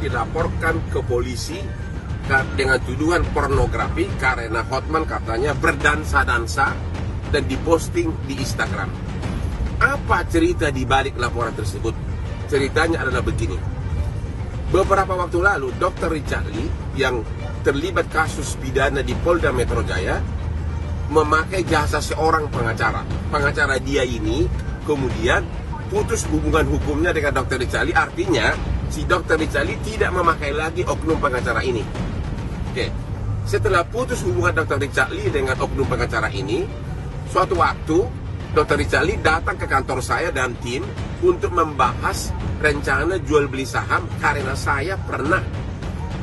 dilaporkan ke polisi dengan tuduhan pornografi karena Hotman katanya berdansa-dansa dan diposting di Instagram. Apa cerita di balik laporan tersebut? Ceritanya adalah begini. Beberapa waktu lalu, Dr. Richard Lee yang terlibat kasus pidana di Polda Metro Jaya memakai jasa seorang pengacara. Pengacara dia ini kemudian putus hubungan hukumnya dengan Dr. Richard Lee. Artinya, si Dr. Richard Lee tidak memakai lagi oknum pengacara ini. Oke. Setelah putus hubungan Dr. Richard Lee dengan oknum pengacara ini, suatu waktu Dr. Richard Lee datang ke kantor saya dan tim untuk membahas rencana jual beli saham karena saya pernah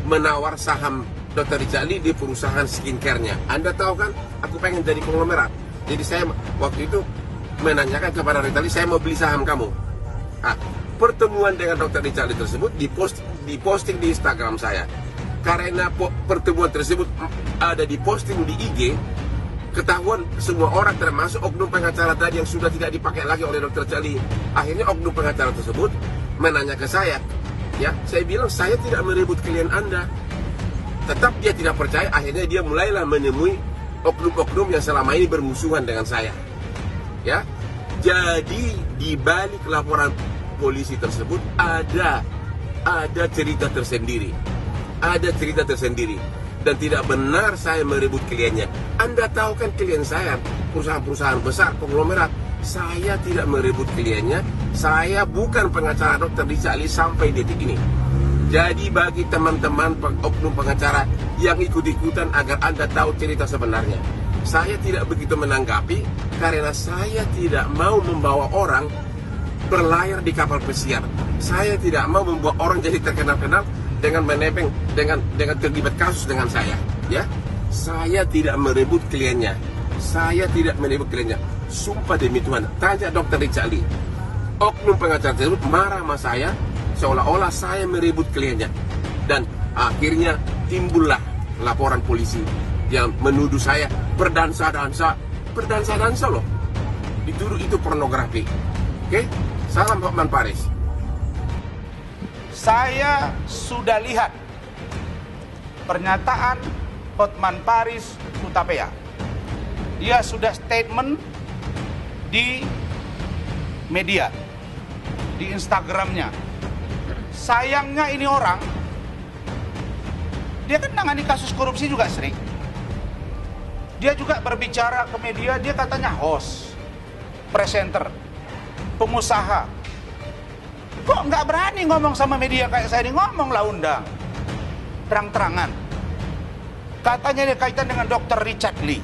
menawar saham Dr. Richard Lee di perusahaan skincare-nya. Anda tahu kan, aku pengen jadi konglomerat. Jadi saya waktu itu menanyakan kepada Richard Lee, saya mau beli saham kamu. Pertemuan dengan Dr. Richard Lee tersebut diposting di Instagram saya. Karena pertemuan tersebut ada diposting di IG, ketahuan semua orang termasuk oknum pengacara tadi yang sudah tidak dipakai lagi oleh Dr. Richard Lee. Akhirnya oknum pengacara tersebut menanya ke saya. Ya, saya bilang saya tidak merebut klien Anda. Tetap dia tidak percaya, akhirnya dia mulailah menemui oknum-oknum yang selama ini bermusuhan dengan saya. Ya, jadi di balik laporan polisi tersebut ada cerita tersendiri. Ada cerita tersendiri. Dan tidak benar saya merebut kliennya. Anda tahu kan klien saya, perusahaan-perusahaan besar, konglomerat. Saya tidak merebut kliennya. Saya bukan pengacara Dr. Richard Lee sampai detik ini. Jadi bagi teman-teman oknum pengacara yang ikut-ikutan agar Anda tahu cerita sebenarnya, saya tidak begitu menanggapi karena saya tidak mau membawa orang berlayar di kapal pesiar. Saya tidak mau membuat orang jadi terkenal-kenal dengan menepeng, dengan terlibat kasus dengan saya. Ya, saya tidak merebut kliennya. Saya tidak merebut kliennya. Sumpah demi Tuhan. Tanya Dr. Richard Lee. Oknum pengacara tersebut marah sama saya, seolah-olah saya merebut kliennya. Dan akhirnya timbullah laporan polisi yang menuduh saya berdansa-dansa loh. Dituduh itu pornografi. Oke? Salam Hotman Paris. Saya sudah lihat pernyataan Hotman Paris Hutapea. Dia sudah statement di media, di Instagramnya. Sayangnya ini orang, dia kan nangani kasus korupsi juga sering. Dia juga berbicara ke media, dia katanya host, presenter, pengusaha. Kok nggak berani ngomong sama media kayak saya ini? Ngomonglah, undang terang-terangan. Katanya dia kaitan dengan Dr. Richard Lee.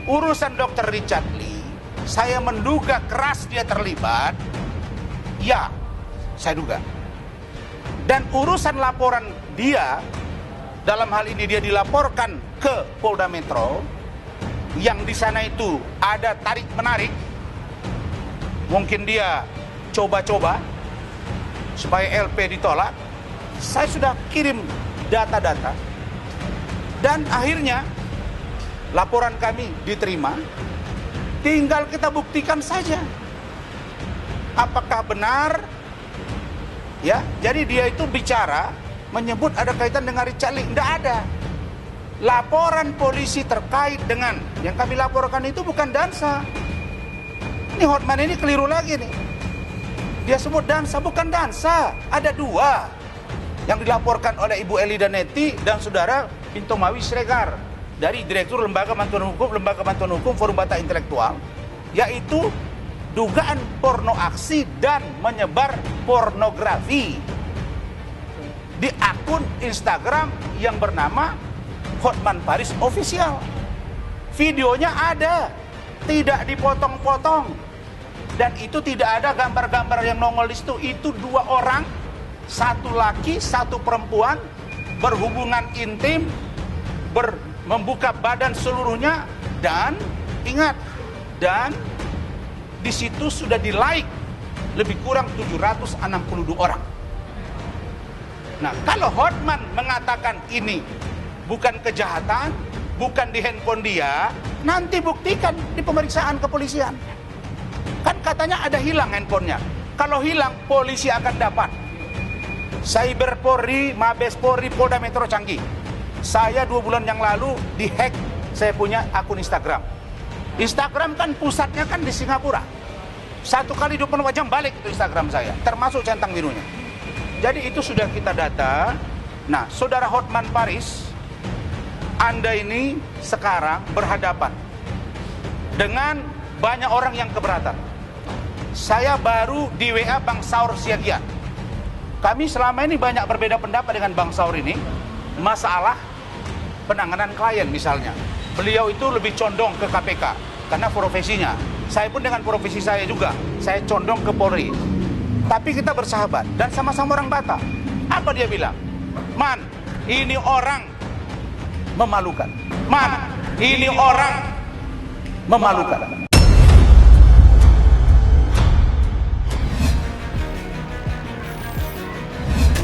Urusan Dr. Richard Lee, saya menduga keras dia terlibat. Ya, saya duga. Dan urusan laporan dia, dalam hal ini dia dilaporkan ke Polda Metro, yang di sana itu ada tarik-menarik. Mungkin dia coba-coba supaya LP ditolak. Saya sudah kirim data-data dan akhirnya laporan kami diterima. Tinggal kita buktikan saja apakah benar. Ya, jadi dia itu bicara menyebut ada kaitan dengan Richard Lee. Tidak ada. Laporan polisi terkait dengan yang kami laporkan itu bukan dansa. Ini Hotman ini keliru lagi nih. Dia sebut dansa, bukan dansa. Ada dua yang dilaporkan oleh Ibu Eli Daneti dan Saudara Pintomawi Sregar dari Direktur Lembaga Bantuan Hukum Forum Batak Intelektual, yaitu dugaan porno aksi dan menyebar pornografi di akun Instagram yang bernama Hotman Paris Official. Videonya ada, tidak dipotong-potong. Dan itu tidak ada gambar-gambar yang nongol di situ. Itu dua orang, satu laki, satu perempuan, berhubungan intim, membuka badan seluruhnya, dan ingat, dan di situ sudah di-like lebih kurang 762 orang. Nah, kalau Hotman mengatakan ini bukan kejahatan, bukan di handphone dia, nanti buktikan di pemeriksaan kepolisian. Kan katanya ada hilang handphonenya. Kalau hilang, polisi akan dapat. Cyber Polri, Mabes Polri, Polda Metro Canggih. Saya 2 bulan yang lalu dihack saya punya akun Instagram. Instagram kan pusatnya kan di Singapura. 1 kali 24 jam balik itu Instagram saya, termasuk centang birunya. Jadi itu sudah kita data. Nah, Saudara Hotman Paris, Anda ini sekarang berhadapan dengan banyak orang yang keberatan. Saya baru di WA Bang Saur Siagian. Kami selama ini banyak berbeda pendapat dengan Bang Saur ini, masalah penanganan klien misalnya. Beliau itu lebih condong ke KPK karena profesinya. Saya pun dengan profesi saya juga, saya condong ke Polri. Tapi kita bersahabat dan sama-sama orang Batak. Apa dia bilang? Man, ini orang memalukan. Man, ini orang memalukan.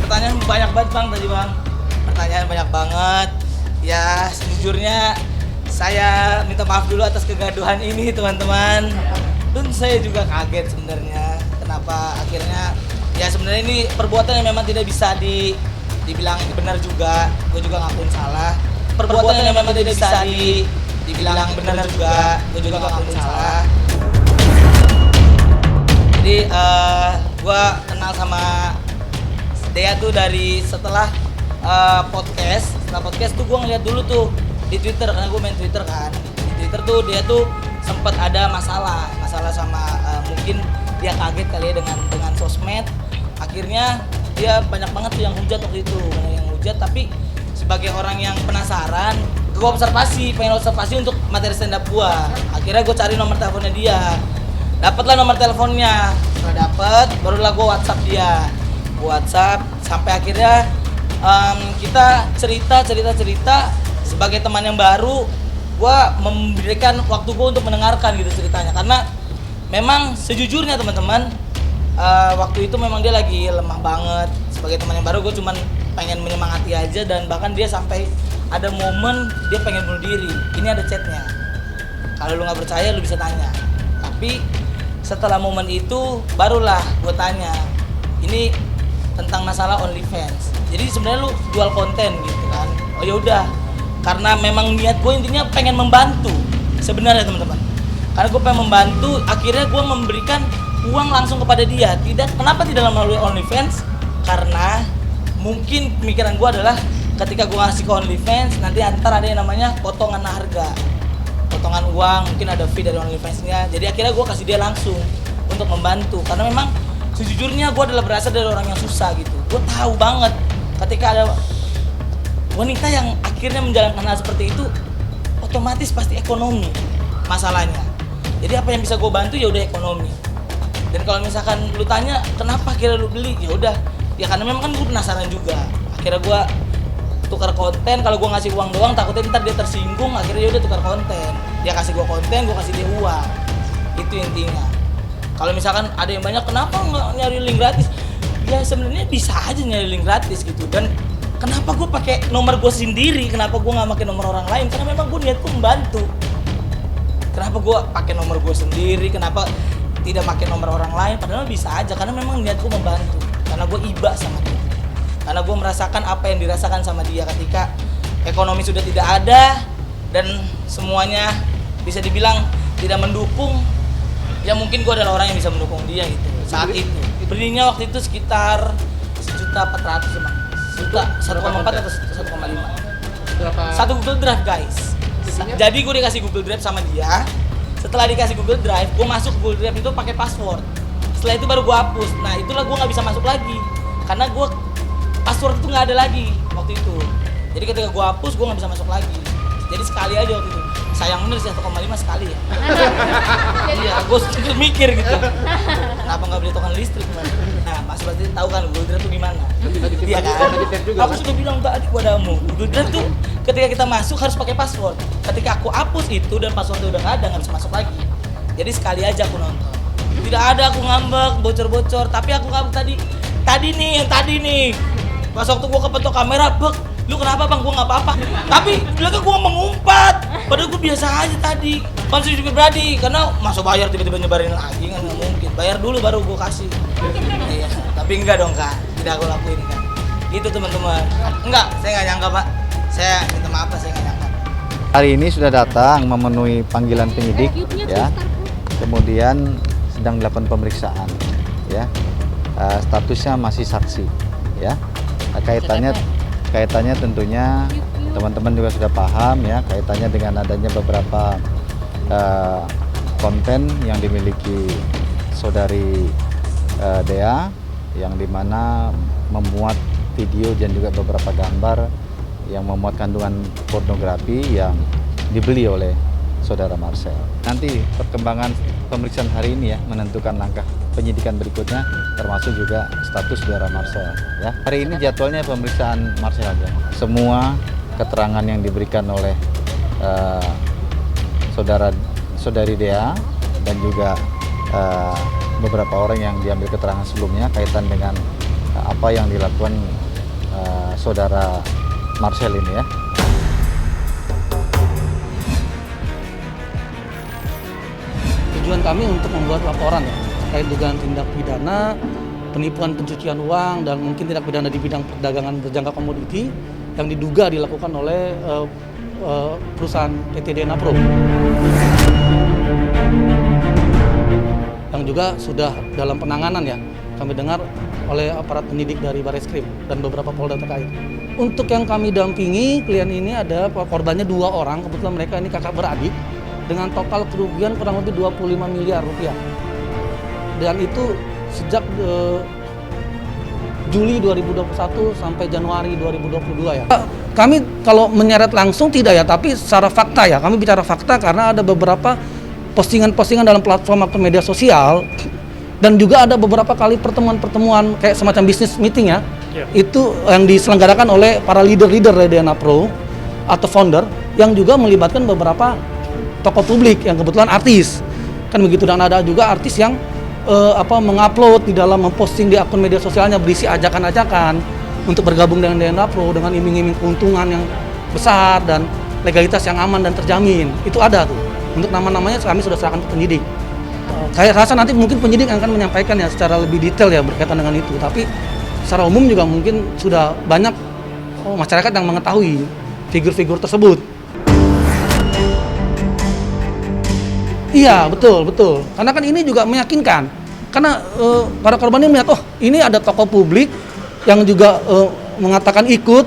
Pertanyaan banyak banget Bang tadi Bang. Pertanyaan banyak banget. Ya sejujurnya saya minta maaf dulu atas kegaduhan ini teman-teman. Dan saya juga kaget sebenarnya. Kenapa akhirnya ya sebenarnya ini perbuatan yang memang tidak bisa dibilang benar juga. Gue juga ngakuin salah. Perbuatan yang memang tidak bisa dibilang benar juga. Gue juga ngakuin salah. Jadi gue kenal sama Dea tuh dari setelah podcast. Setelah podcast tuh gue ngeliat dulu tuh di Twitter, karena gue main Twitter kan. Di Twitter tuh dia tuh sempat ada masalah sama mungkin dia kaget kali ya dengan sosmed. Akhirnya dia banyak banget tuh yang hujat waktu itu, tapi sebagai orang yang penasaran, gue pengen observasi untuk materi stand up gue. Akhirnya gue cari nomor teleponnya dia, dapatlah nomor teleponnya. Setelah dapet, barulah gue WhatsApp dia. WhatsApp sampai akhirnya kita cerita sebagai teman yang baru. Gue memberikan waktu gue untuk mendengarkan gitu ceritanya, karena memang sejujurnya teman-teman waktu itu memang dia lagi lemah banget. Sebagai teman yang baru gue cuman pengen menyemangati aja, dan bahkan dia sampai ada momen dia pengen bunuh diri. Ini ada chatnya, kalau lu nggak percaya lu bisa tanya. Tapi setelah momen itu barulah gue tanya, ini tentang masalah OnlyFans. Jadi sebenarnya lu jual konten gitu kan. Oh ya udah, karena memang niat gue intinya pengen membantu sebenarnya teman-teman. Karena gue pengen membantu, akhirnya gue memberikan uang langsung kepada dia. Kenapa tidak melalui OnlyFans? Karena mungkin pemikiran gue adalah ketika gue ngasih ke OnlyFans, nanti antar ada yang namanya potongan harga, potongan uang, mungkin ada fee dari OnlyFans-nya. Jadi akhirnya gue kasih dia langsung untuk membantu. Karena memang sejujurnya gue adalah berasal dari orang yang susah gitu. Gue tahu banget ketika ada wanita yang akhirnya menjalankan hal seperti itu, otomatis pasti ekonomi masalahnya. Jadi apa yang bisa gue bantu ya udah ekonomi. Dan kalau misalkan lu tanya kenapa akhirnya lu beli, ya udah, ya karena memang kan gue penasaran juga. Akhirnya gue tukar konten. Kalau gue ngasih uang doang takutnya ntar dia tersinggung. Akhirnya ya udah tukar konten. Dia kasih gue konten, gue kasih dia uang. Itu intinya. Kalau misalkan ada yang banyak, kenapa nggak nyari link gratis? Ya sebenarnya bisa aja nyari link gratis gitu. Dan kenapa gue pakai nomor gue sendiri? Kenapa gue nggak pakai nomor orang lain? Karena memang gue niatku membantu. Kenapa gue pakai nomor gue sendiri? Kenapa tidak pakai nomor orang lain? Padahal bisa aja. Karena memang niatku membantu. Karena gue iba sama dia. Karena gue merasakan apa yang dirasakan sama dia ketika ekonomi sudah tidak ada dan semuanya bisa dibilang tidak mendukung. Ya mungkin gue adalah orang yang bisa mendukung dia gitu saat itu. Belinya waktu itu sekitar 1.400.000 emang. 1,4 atau 1,5. Berapa? Satu Google Drive guys. Jadi gue dikasih Google Drive sama dia. Setelah dikasih Google Drive, gue masuk Google Drive itu pakai password. Setelah itu baru gue hapus. Nah itulah gue nggak bisa masuk lagi karena gue password itu nggak ada lagi waktu itu. Jadi ketika gue hapus, gue nggak bisa masuk lagi. Jadi sekali aja waktu itu. Sayang bener sih 1,5 sekali ya. Iya, gue mikir gitu. Kenapa nggak beli token listrik man? Nah, Mas pasti tahu kan Google Drive itu gimana? Iya kan? Aku sudah bilang tadi padamu, Google Drive tuh ketika kita masuk harus pakai password. Ketika aku hapus itu dan passwordnya udah nggak ada, nggak bisa masuk lagi. Jadi sekali aja aku nonton. Tidak ada aku ngambek, bocor-bocor. Tapi aku ngambek tadi nih. Pas waktu gua kepetok kamera, bek, lu kenapa bang? Gua nggak apa-apa. Tapi belakang gua mengumpat. Padahal gua biasa aja tadi. Konsumsi pribadi, karena masa bayar tiba-tiba nyebarin lagi kan nggak mungkin. Bayar dulu baru gua kasih. Iya, tapi enggak dong kak, tidak aku lakuin kan. Gitu teman-teman. Enggak, saya nggak nyangka Pak. Saya minta maaf Pak, saya nggak nyangka. Hari ini sudah datang memenuhi panggilan penyidik, ya. Kemudian sedang dilakukan pemeriksaan, ya. Statusnya masih saksi, ya. Kaitannya tentunya teman-teman juga sudah paham, ya. Kaitannya dengan adanya beberapa konten yang dimiliki saudari Dea, yang dimana memuat video dan juga beberapa gambar yang memuat kandungan pornografi yang dibeli oleh saudara Marcel. Nanti perkembangan pemeriksaan hari ini ya menentukan langkah penyidikan berikutnya, termasuk juga status saudara Marcel. Ya, hari ini jadwalnya pemeriksaan Marcel aja. Semua keterangan yang diberikan oleh saudari Dea dan juga beberapa orang yang diambil keterangan sebelumnya kaitan dengan apa yang dilakukan saudara Marcel ini ya. Tujuan kami untuk membuat laporan ya terkait dugaan tindak pidana, penipuan pencucian uang dan mungkin tindak pidana di bidang perdagangan berjangka komoditi yang diduga dilakukan oleh perusahaan PT DNA Pro. Yang juga sudah dalam penanganan ya, kami dengar oleh aparat penyidik dari Bareskrim dan beberapa Polda terkait. Untuk yang kami dampingi, klien ini ada korbannya 2 orang, kebetulan mereka ini kakak beradik, dengan total kerugian kurang lebih 25 miliar rupiah. Dan itu sejak Juli 2021 sampai Januari 2022 ya. Kami kalau menyeret langsung tidak ya, tapi secara fakta ya, kami bicara fakta karena ada beberapa postingan-postingan dalam platform atau media sosial dan juga ada beberapa kali pertemuan-pertemuan kayak semacam business meeting ya. Itu yang diselenggarakan oleh para leader-leader dari DNA Pro atau founder yang juga melibatkan beberapa tokoh publik yang kebetulan artis kan begitu, dan ada juga artis yang mengupload di dalam memposting di akun media sosialnya berisi ajakan-ajakan untuk bergabung dengan DNA Pro dengan iming-iming keuntungan yang besar dan legalitas yang aman dan terjamin. Itu ada tuh. Untuk nama-namanya kami sudah serahkan ke penyidik. Saya rasa nanti mungkin penyidik akan menyampaikan ya secara lebih detail ya berkaitan dengan itu. Tapi secara umum juga mungkin sudah banyak masyarakat yang mengetahui figur-figur tersebut. Iya, betul. Karena kan ini juga meyakinkan. Karena para korban ini melihat, oh ini ada tokoh publik yang juga mengatakan ikut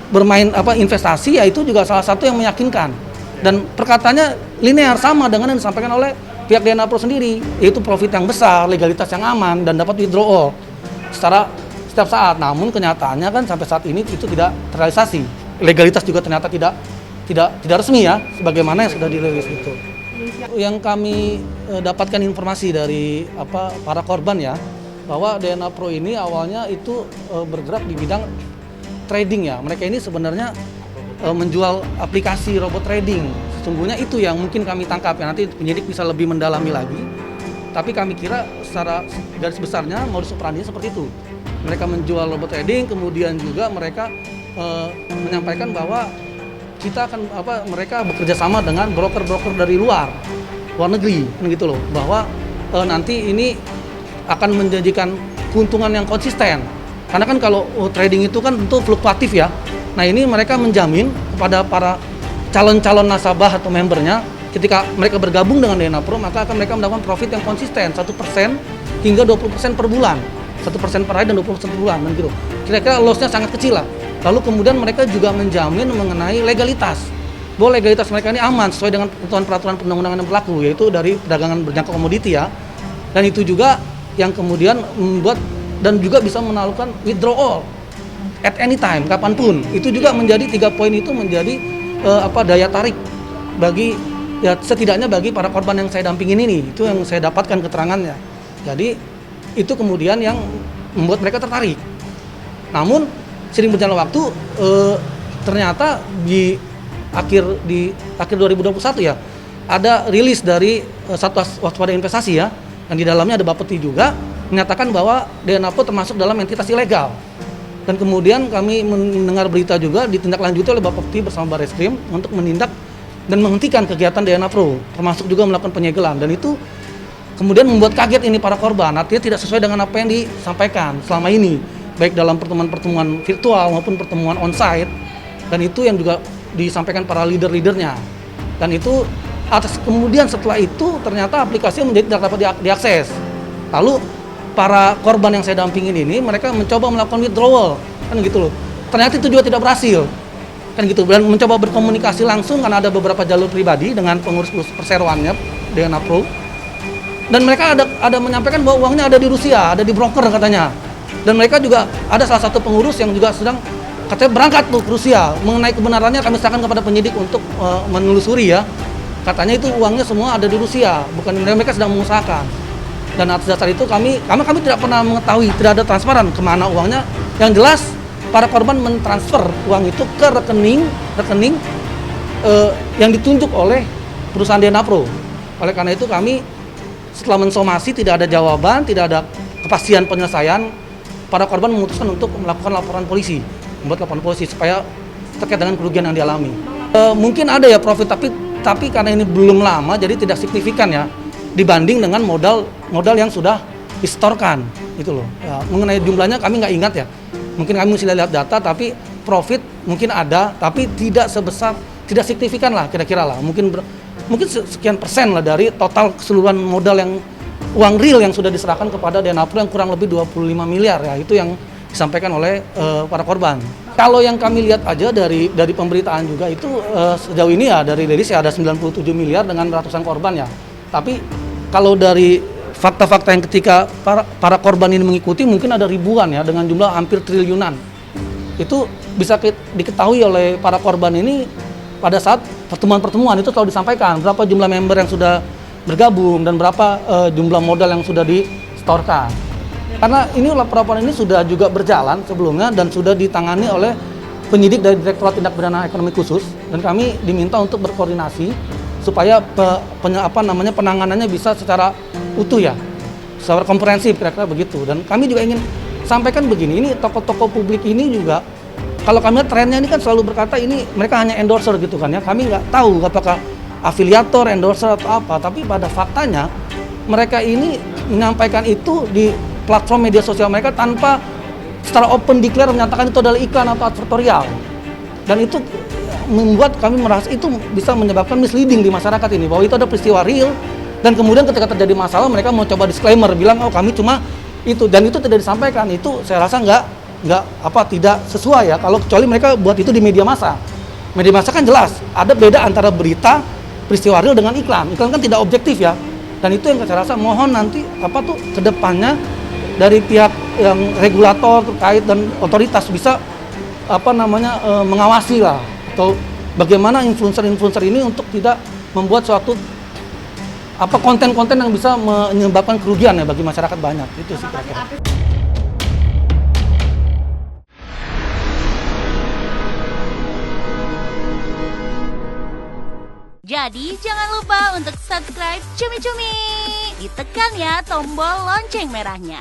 bermain investasi, ya itu juga salah satu yang meyakinkan. Dan perkataannya linear sama dengan yang disampaikan oleh pihak DNA Pro sendiri, yaitu profit yang besar, legalitas yang aman, dan dapat withdrawal secara setiap saat. Namun kenyataannya kan sampai saat ini itu tidak terrealisasi. Legalitas juga ternyata tidak resmi ya, sebagaimana yang sudah dirilis itu. Yang kami dapatkan informasi dari para korban ya, bahwa DNA Pro ini awalnya itu bergerak di bidang trading ya. Mereka ini sebenarnya menjual aplikasi robot trading. Sesungguhnya itu yang mungkin kami tangkap ya, nanti penyidik bisa lebih mendalami lagi. Tapi kami kira secara garis besarnya modus operandinya seperti itu. Mereka menjual robot trading, kemudian juga mereka menyampaikan bahwa kita akan mereka bekerja sama dengan broker-broker dari luar negeri kan gitu loh, bahwa nanti ini akan menjanjikan keuntungan yang konsisten. Karena kan kalau trading itu kan tentu fluktuatif ya. Nah ini mereka menjamin kepada para calon-calon nasabah atau membernya, ketika mereka bergabung dengan DNA Pro, maka akan mereka mendapatkan profit yang konsisten 1% hingga 20% per bulan, 1% per hari dan 20% per bulan, gitu. Kira-kira loss-nya sangat kecil lah. Lalu kemudian mereka juga menjamin mengenai legalitas, bahwa legalitas mereka ini aman sesuai dengan ketentuan peraturan perundang-undangan yang berlaku, yaitu dari perdagangan berjangka komoditi ya. Dan itu juga yang kemudian membuat dan juga bisa melakukan withdrawal at any time, kapanpun. Itu juga menjadi 3 poin itu menjadi daya tarik bagi ya setidaknya bagi para korban yang saya dampingin ini. Itu yang saya dapatkan keterangannya. Jadi itu kemudian yang membuat mereka tertarik. Namun sering berjalan waktu ternyata di akhir 2021 ya ada rilis dari Satgas Waspada Investasi ya, yang di dalamnya ada Bapeti juga menyatakan bahwa DNA Pro termasuk dalam entitas ilegal. Dan kemudian kami mendengar berita juga ditindaklanjuti oleh Bapeti bersama Bareskrim untuk menindak dan menghentikan kegiatan DNA Pro, termasuk juga melakukan penyegelan. Dan itu kemudian membuat kaget ini para korban, artinya tidak sesuai dengan apa yang disampaikan selama ini. baik dalam pertemuan-pertemuan virtual maupun pertemuan onsite, dan itu yang juga disampaikan para leader-leadernya. Dan itu kemudian setelah itu ternyata aplikasi menjadi tidak dapat diakses. Lalu para korban yang saya dampingin ini mereka mencoba melakukan withdrawal, kan gitu loh. Ternyata itu juga tidak berhasil, kan gitu. Dan mencoba berkomunikasi langsung karena ada beberapa jalur pribadi dengan pengurus perseroannya DNA Pro. Dan mereka ada menyampaikan bahwa uangnya ada di Rusia, ada di broker katanya. Dan mereka juga ada salah satu pengurus yang juga sedang katanya berangkat tuh ke Rusia. Mengenai kebenarannya kami serahkan kepada penyidik untuk menelusuri ya. Katanya itu uangnya semua ada di Rusia, bukan mereka sedang mengusahakan. Dan atas dasar itu kami tidak pernah mengetahui, tidak ada transparan kemana uangnya. Yang jelas para korban mentransfer uang itu ke rekening yang ditunjuk oleh perusahaan DNA Pro. Oleh karena itu kami setelah mensomasi tidak ada jawaban, tidak ada kepastian penyelesaian, para korban memutuskan untuk melakukan laporan polisi, membuat laporan polisi supaya terkait dengan kerugian yang dialami. Mungkin ada ya profit, tapi karena ini belum lama jadi tidak signifikan ya dibanding dengan modal yang sudah disetorkan gitu loh. Ya, mengenai jumlahnya kami nggak ingat ya. Mungkin kami mesti lihat data, tapi profit mungkin ada, tapi tidak signifikan lah kira-kira lah. Mungkin sekian persen lah dari total keseluruhan modal yang uang real yang sudah diserahkan kepada DNA Pro yang kurang lebih 25 miliar ya, itu yang disampaikan oleh para korban. Kalau yang kami lihat aja dari pemberitaan juga itu sejauh ini ya dari rilis ya ada 97 miliar dengan ratusan korban ya. Tapi kalau dari fakta-fakta yang ketika para korban ini mengikuti mungkin ada ribuan ya dengan jumlah hampir triliunan. Itu bisa diketahui oleh para korban ini pada saat pertemuan-pertemuan itu selalu disampaikan berapa jumlah member yang sudah bergabung dan berapa jumlah modal yang sudah disetorkan. Karena ini laporan ini sudah juga berjalan sebelumnya dan sudah ditangani oleh penyidik dari Direktorat Tindak Pidana Ekonomi Khusus, dan kami diminta untuk berkoordinasi supaya penanganannya bisa secara utuh ya, secara komprehensif kira-kira begitu. Dan kami juga ingin sampaikan begini, ini tokoh-tokoh publik ini juga kalau kami lihat trennya ini kan selalu berkata ini mereka hanya endorser gitu kan ya. Kami nggak tahu apakah afiliator, endorser atau apa, tapi pada faktanya mereka ini menyampaikan itu di platform media sosial mereka tanpa secara open declare menyatakan itu adalah iklan atau advertorial. Dan itu membuat kami merasa itu bisa menyebabkan misleading di masyarakat ini, bahwa itu ada peristiwa real dan kemudian ketika terjadi masalah mereka mau coba disclaimer bilang oh kami cuma itu, dan itu tidak disampaikan. Itu saya rasa tidak sesuai ya, kalau kecuali mereka buat itu di media massa. Media massa kan jelas ada beda antara berita peristiwa real dengan iklan. Iklan kan tidak objektif ya. Dan itu yang saya rasa mohon nanti kedepannya dari pihak yang regulator terkait dan otoritas bisa mengawasi lah, atau bagaimana influencer ini untuk tidak membuat suatu konten-konten yang bisa menyebabkan kerugian ya bagi masyarakat banyak. Itu sih kira-kira. Jadi jangan lupa untuk subscribe Cumi Cumi. Ditekan ya tombol lonceng merahnya.